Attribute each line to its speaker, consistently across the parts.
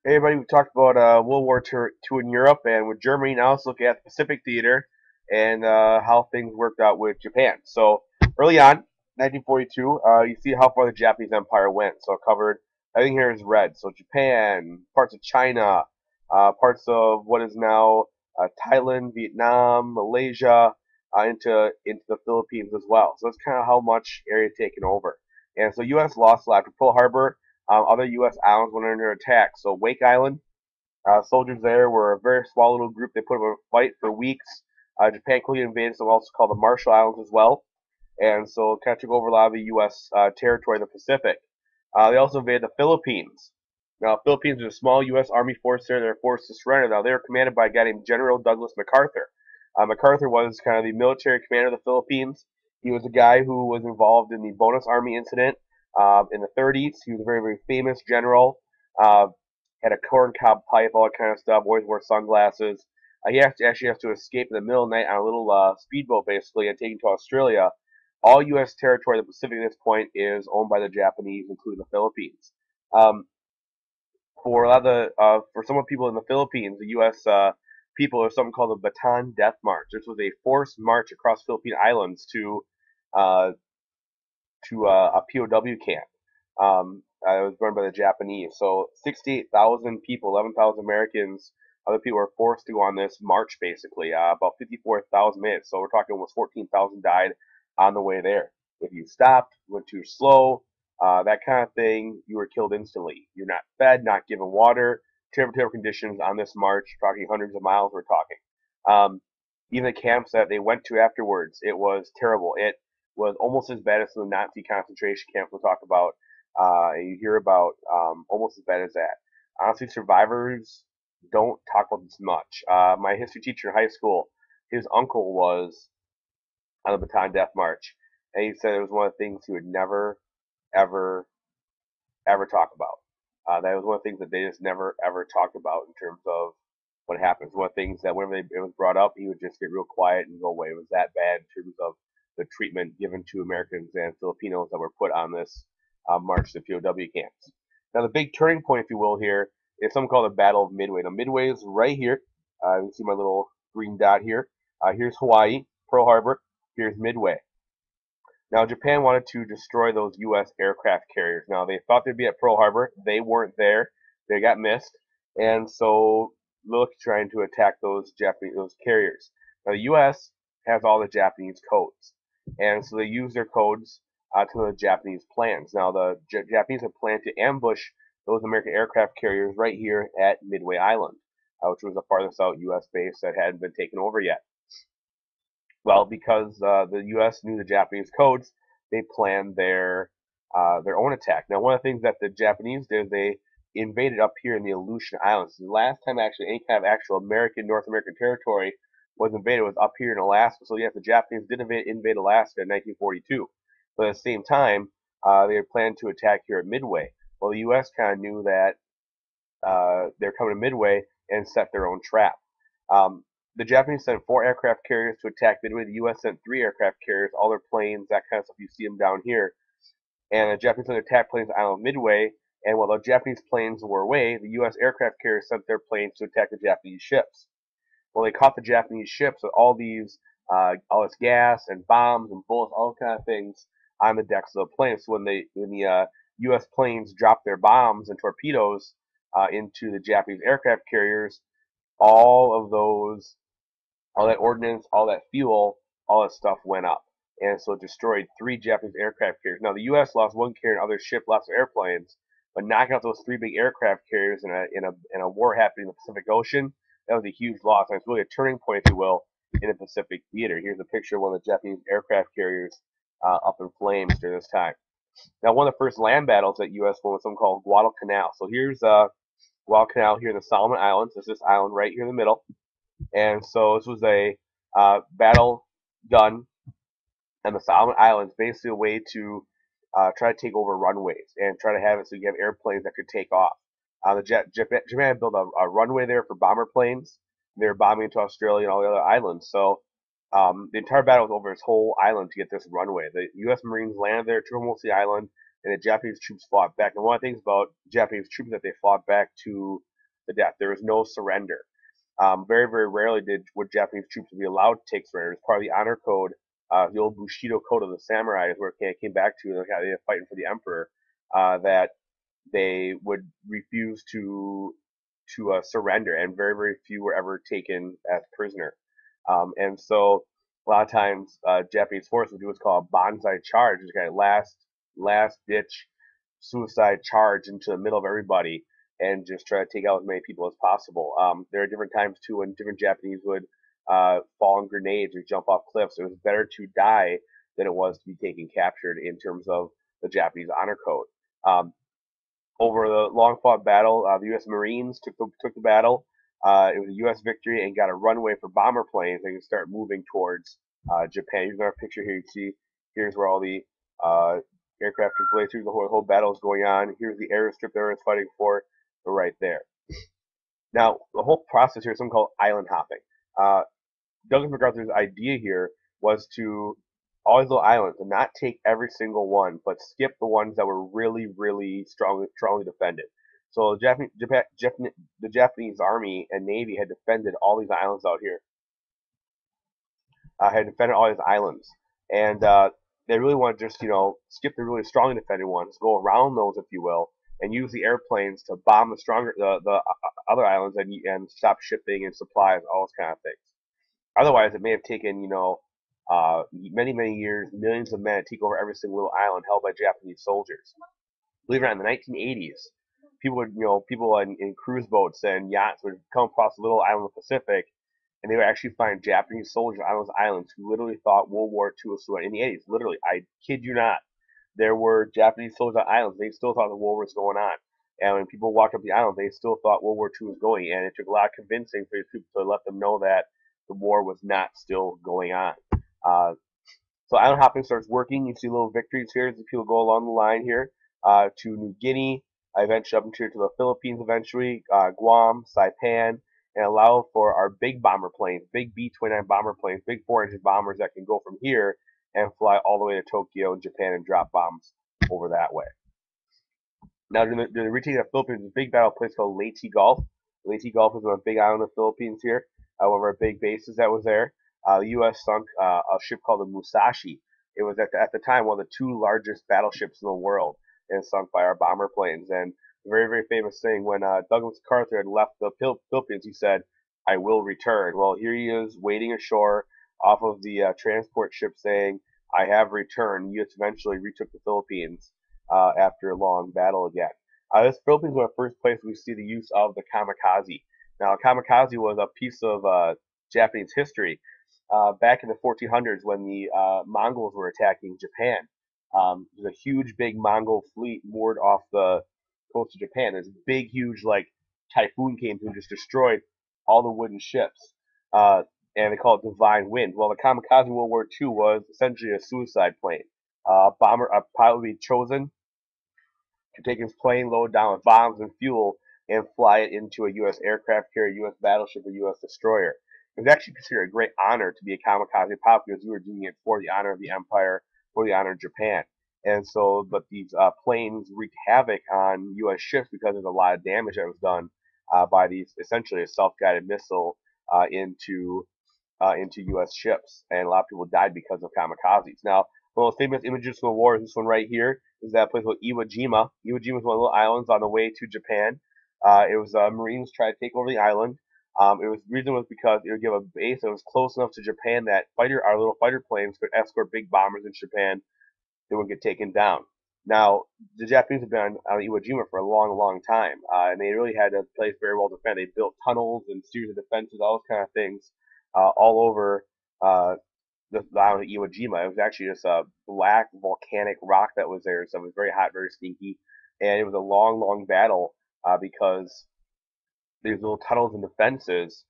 Speaker 1: Hey everybody, we talked about World War II in Europe, and with Germany, now let's look at the Pacific Theater and how things worked out with Japan. So early on, 1942, you see how far the Japanese Empire went. So it covered, everything here is red. So Japan, parts of China, parts of what is now Thailand, Vietnam, Malaysia, into the Philippines as well. So that's kind of how much area taken over. And so U.S. lost after Pearl Harbor. Other U.S. islands went under attack. So Wake Island, soldiers there were a very small little group. They put up a fight for weeks. Japan quickly invaded some also called the Marshall Islands as well, and so kind of took over a lot of the U.S. Territory in the Pacific. They also invaded the Philippines. Now, Philippines is a small U.S. Army force there. They're forced to surrender. Now, they were commanded by a guy named General Douglas MacArthur. MacArthur was kind of the military commander of the Philippines. He was a guy who was involved in the Bonus Army incident in the 30s. He was a very, very famous general. Uh, had a corncob pipe, all that kind of stuff. Always wore sunglasses. Actually has to escape in the middle of the night on a little speedboat, basically, and taken to Australia. All U.S. territory in the Pacific at this point is owned by the Japanese, including the Philippines. Um, for a lot of for some of the people in the Philippines, the U.S. People are something called the Bataan Death March. This was a forced march across Philippine Islands uh, to a POW camp. It was run by the Japanese. So 68,000 people, 11,000 Americans, other people were forced to go on this march, basically. About 54,000 minutes. So we're talking almost 14,000 died on the way there. If you stopped, went too slow, that kind of thing, you were killed instantly. You're not fed, not given water. Terrible conditions on this march, talking hundreds of miles, we're talking. Um, Even the camps that they went to afterwards, it was terrible. It was almost as bad as the Nazi concentration camp we'll talk about. You hear about almost as bad as that. Honestly, survivors don't talk about this much. My history teacher in high school, his uncle was on the Bataan Death March, and he said it was one of the things he would never, ever, ever talk about. That was one of the things that they just never, ever talked about in terms of what happens. One of the things that whenever it was brought up, he would just get real quiet and go away. It was that bad in terms of the treatment given to Americans and Filipinos that were put on this march to POW camps. Now, the big turning point, if you will, here is something called the Battle of Midway. Now, Midway is right here. You can see my little green dot here. Here's Hawaii, Pearl Harbor. Here's Midway. Now, Japan wanted to destroy those U.S. aircraft carriers. Now, they thought they'd be at Pearl Harbor. They weren't there. They got missed. And so, look, trying to attack those those carriers. Now, the U.S. has all the Japanese codes. And so they use their codes to the Japanese plans. Now, the Japanese had planned to ambush those American aircraft carriers right here at Midway Island, which was the farthest out U.S. base that hadn't been taken over yet. Well, because the U.S. knew the Japanese codes, they planned their own attack. Now, one of the things that the Japanese did is they invaded up here in the Aleutian Islands. The last time actually any kind of actual North American territory was invaded was up here in Alaska. So yes, the Japanese did invade Alaska in 1942. But at the same time, they had planned to attack here at Midway. Well, the U.S. kind of knew that they're coming to Midway and set their own trap. Um, the Japanese sent 4 aircraft carriers to attack Midway. The U.S. sent 3 aircraft carriers, all their planes, that kind of stuff. You see them down here. And the Japanese sent attack planes to the island of Midway. And while the Japanese planes were away, the U.S. aircraft carriers sent their planes to attack the Japanese ships. Well, they caught the Japanese ships with all this gas and bombs and bullets, all kind of things on the decks of the planes. So when the U.S. planes dropped their bombs and torpedoes into the Japanese aircraft carriers, all of those all that ordnance, all that fuel, all that stuff went up. And so it destroyed 3 Japanese aircraft carriers. Now the U.S. lost 1 carrier and other ships, lots of airplanes, but knocking out those 3 big aircraft carriers in a war happening in the Pacific Ocean, that was a huge loss. And it's really a turning point, if you will, in the Pacific theater. Here's a picture of one of the Japanese aircraft carriers up in flames during this time. Now, one of the first land battles that U.S. won was something called Guadalcanal. So here's Guadalcanal here in the Solomon Islands. This is this island right here in the middle. And so this was a battle done on the Solomon Islands, basically a way to try to take over runways and try to have it so you have airplanes that could take off. Japan built a runway there for bomber planes. They were bombing into Australia and all the other islands. So the entire battle was over this whole island to get this runway. The U.S. Marines landed there, took the island, and the Japanese troops fought back. And one of the things about Japanese troops that they fought back to the death. There was no surrender. Very, very rarely would Japanese troops be allowed to take surrender. It's part of the honor code, the old Bushido code of the samurai, is where it came back to. They were fighting for the emperor, that they would refuse to surrender, and very, very few were ever taken as prisoner. And so a lot of times, Japanese forces would do what's called a banzai charge, which is kind of last ditch suicide charge into the middle of everybody and just try to take out as many people as possible. There are different times too when different Japanese would fall on grenades or jump off cliffs. It was better to die than it was to be taken captured in terms of the Japanese honor code. Over the long fought battle, the U.S. Marines took the battle. It was a U.S. victory and got a runway for bomber planes. They could start moving towards Japan. Here's our picture here. You can see here's where all the aircraft took place. Here's the whole battle is going on. Here's the airstrip they were fighting for. They're right there. Now, the whole process here is something called island hopping. Douglas MacArthur's idea here was to all these little islands and not take every single one, but skip the ones that were really, really strongly defended. So the Japanese Army and Navy had defended all these islands out here. Had defended all these islands, and they really want to just skip the really strongly defended ones, go around those, if you will, and use the airplanes to bomb the other islands and stop shipping and supplies, all those kind of things. Otherwise, it may have taken many years, millions of men to take over every single little island held by Japanese soldiers. Believe it or not, in the 1980s, people in cruise boats and yachts would come across a little island of the Pacific, and they would actually find Japanese soldiers on those islands who literally thought World War II was in the 80s. Literally, I kid you not. There were Japanese soldiers on islands. They still thought the war was going on. And when people walked up the island, they still thought World War II was going. And it took a lot of convincing for these people to let them know that the war was not still going on. So island hopping starts working. You see little victories here as people go along the line here to New Guinea, eventually up into to the Philippines, eventually Guam, Saipan, and allow for our big bomber planes, big B-29 bomber planes, big 4-engine bombers that can go from here and fly all the way to Tokyo and Japan and drop bombs over that way. Now, during the retake of the Philippines, a big battle a place called Leyte Gulf. Leyte Gulf is on a big island of the Philippines here, one of our big bases that was there. The U.S. sunk a ship called the Musashi. It was at the time one of the two largest battleships in the world, and sunk by our bomber planes. And a very, very famous thing, when Douglas MacArthur had left the Philippines, he said, "I will return." Well, here he is waiting ashore off of the transport ship saying, "I have returned." U.S. eventually retook the Philippines after a long battle again. This Philippines was the first place we see the use of the kamikaze. Now, kamikaze was a piece of Japanese history back in the 1400s when the Mongols were attacking Japan. There's a huge, big Mongol fleet moored off the coast of Japan. This big, huge, typhoon came through and just destroyed all the wooden ships. And they call it Divine Wind. Well, the kamikaze in World War II was essentially a suicide plane. A pilot would be chosen to take his plane, load down with bombs and fuel, and fly it into a U.S. aircraft carrier, U.S. battleship, or U.S. destroyer. It was actually considered a great honor to be a kamikaze pilot because you were doing it for the honor of the empire, for the honor of Japan. And so, but these planes wreaked havoc on U.S. ships because there's a lot of damage that was done by these, essentially a self-guided missile into U.S. ships, and a lot of people died because of kamikazes. Now, one of the famous images from the war is this one right here. Is that place called Iwo Jima. Iwo Jima is one of the little islands on the way to Japan. It was Marines tried to take over the island. The reason was because it would give a base that was close enough to Japan that our little fighter planes could escort big bombers into Japan. They wouldn't get taken down. Now, the Japanese have been on Iwo Jima for a long, long time, and they really had a place very well defended. They built tunnels and series of defenses, all those kind of things, all over the island of Iwo Jima. It was actually just a black volcanic rock that was there, so it was very hot, very stinky, and it was a long, long battle because these little tunnels and defenses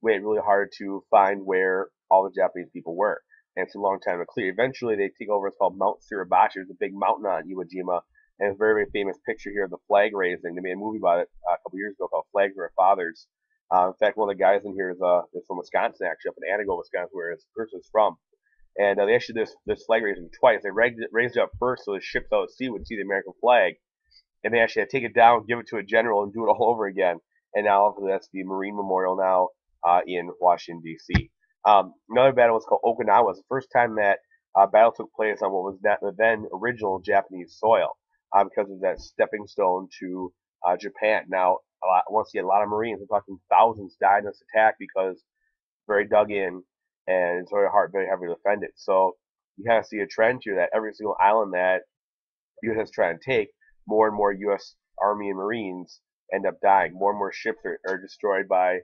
Speaker 1: made it really hard to find where all the Japanese people were. And it's a long time to clear. Eventually, they take over. It's called Mount Suribachi. There's a big mountain on Iwo Jima, and it's a very, very famous picture here of the flag raising. They made a movie about it a couple years ago called Flags of Our Fathers. In fact, one of the guys in here is from Wisconsin, actually, up in Antigo, Wisconsin, where this person's from. And they actually did this flag raising twice. They raised it up first so the ships out at sea would see the American flag, and they actually had to take it down, give it to a general, and do it all over again. and now that's the Marine Memorial now in Washington, D.C. Another battle was called Okinawa. It was the first time that battle took place on what was the then original Japanese soil because of that stepping stone to Japan. Now, once again, a lot of Marines, we're talking thousands, died in this attack because very dug in and it's very hard, very heavy to defend it. So you kind of see a trend here that every single island that the U.S. is trying to take, more and more U.S. Army and Marines end up dying. More and more ships are destroyed by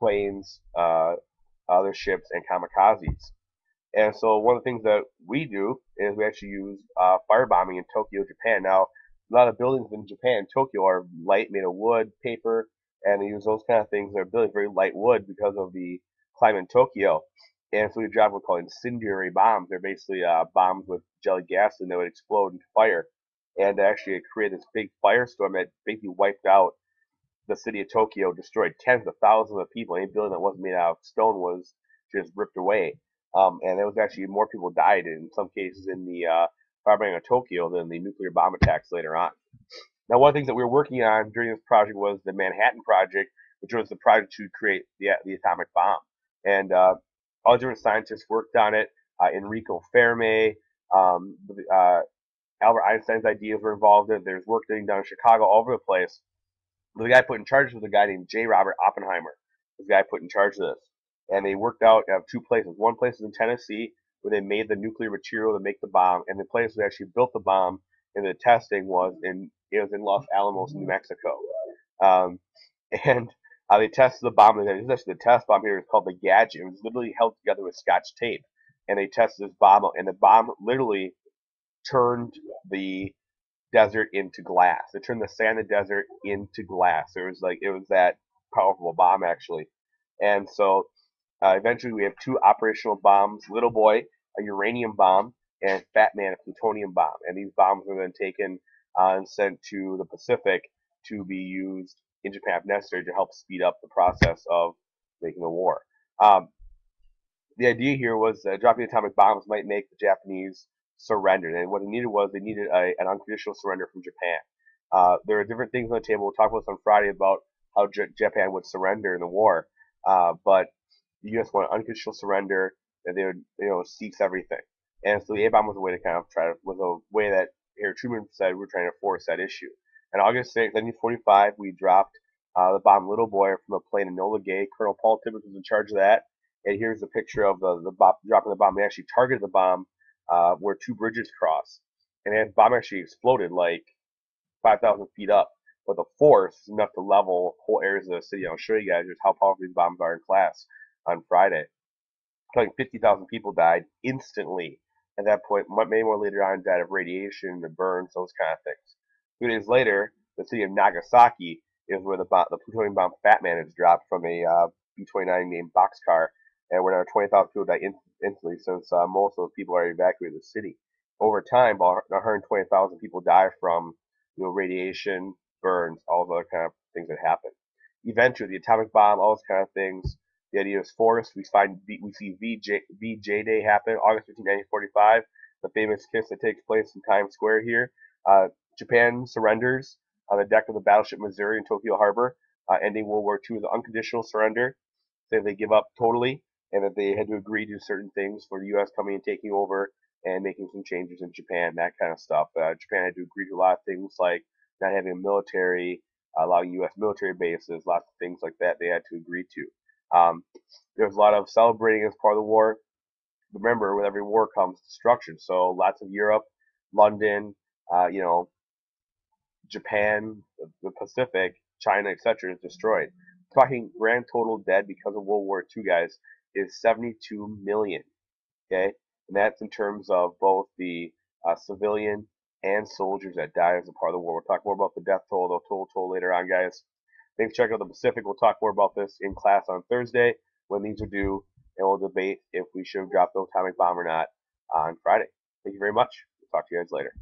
Speaker 1: planes, other ships, and kamikazes. And so one of the things that we do is we actually use firebombing in Tokyo, Japan. Now, a lot of buildings in Japan, Tokyo, are light, made of wood, paper, and they use those kind of things. They're building very light wood because of the climate in Tokyo. And so we drop what we call incendiary bombs. They're basically bombs with jelly gas and they would explode into fire. And actually it created this big firestorm that basically wiped out the city of Tokyo, destroyed tens of thousands of people. Any building that wasn't made out of stone was just ripped away. And there was actually more people died in some cases in the firebombing of Tokyo than the nuclear bomb attacks later on. Now, one of the things that we were working on during this project was the Manhattan Project, which was the project to create the atomic bomb. And all different scientists worked on it. Enrico Fermi, Albert Einstein's ideas were involved in it. There's work being done in Chicago, all over the place. But the guy put in charge was a guy named J. Robert Oppenheimer. This guy put in charge of this. And they worked out two places. One place is in Tennessee, where they made the nuclear material to make the bomb, and the place that actually built the bomb and the testing was in Los Alamos, New Mexico. And they tested the bomb. This is actually the test bomb here. It's called the Gadget. It was literally held together with Scotch tape. And they tested this bomb out, and the bomb literally turned the desert into glass. It turned the sand of the desert into glass. It was that powerful bomb actually. And so eventually we have two operational bombs: Little Boy, a uranium bomb, and Fat Man, a plutonium bomb. And these bombs were then taken and sent to the Pacific to be used in Japan if necessary to help speed up the process of making the war. The idea here was that dropping atomic bombs might make the Japanese surrender. And what they needed was an unconditional surrender from Japan. There are different things on the table. We'll talk about this on Friday about how Japan would surrender in the war. But the U.S. wanted unconditional surrender, and they would cease everything. And so the A-bomb was a way to was a way that Harry Truman said we're trying to force that issue. On August 6, 1945, we dropped the bomb Little Boy from a plane in Enola Gay. Colonel Paul Tibbets was in charge of that. And here's a picture of the bomb, dropping the bomb. They actually targeted the bomb where two bridges cross. And the bomb actually exploded like 5,000 feet up. But the force is enough to level whole areas of the city. I'll show you guys just how powerful these bombs are in class on Friday. Like 50,000 people died instantly. At that point, many more later on died of radiation, the burns, those kind of things. 2 days later, the city of Nagasaki is where the plutonium bomb Fat Man is dropped from a B-29 named Boxcar, and where 20,000 people died instantly since most of those people are evacuated the city. Over time, about 120,000 people die from radiation, burns, all the other kind of things that happen. Eventually, the atomic bomb, all those kind of things. The idea is forced. We see VJ Day happen, August 15, 1945, the famous kiss that takes place in Times Square here. Japan surrenders on the deck of the battleship Missouri in Tokyo Harbor, ending World War II with an unconditional surrender. Say they give up totally, and that they had to agree to certain things for the U.S. coming and taking over and making some changes in Japan, that kind of stuff. Japan had to agree to a lot of things like not having a military, allowing U.S. military bases, lots of things like that they had to agree to. There was a lot of celebrating as part of the war. Remember, with every war comes destruction. So lots of Europe, London, Japan, the Pacific, China, etc. is destroyed. Talking grand total dead because of World War II, guys, is 72 million. Okay, and that's in terms of both the civilian and soldiers that died as a part of the war. We'll talk more about the death toll, the total toll later on, guys. Thanks for checking out the Pacific. We'll talk more about this in class on Thursday when these are due, and we'll debate if we should drop the atomic bomb or not on Friday. Thank you very much. We'll talk to you guys later.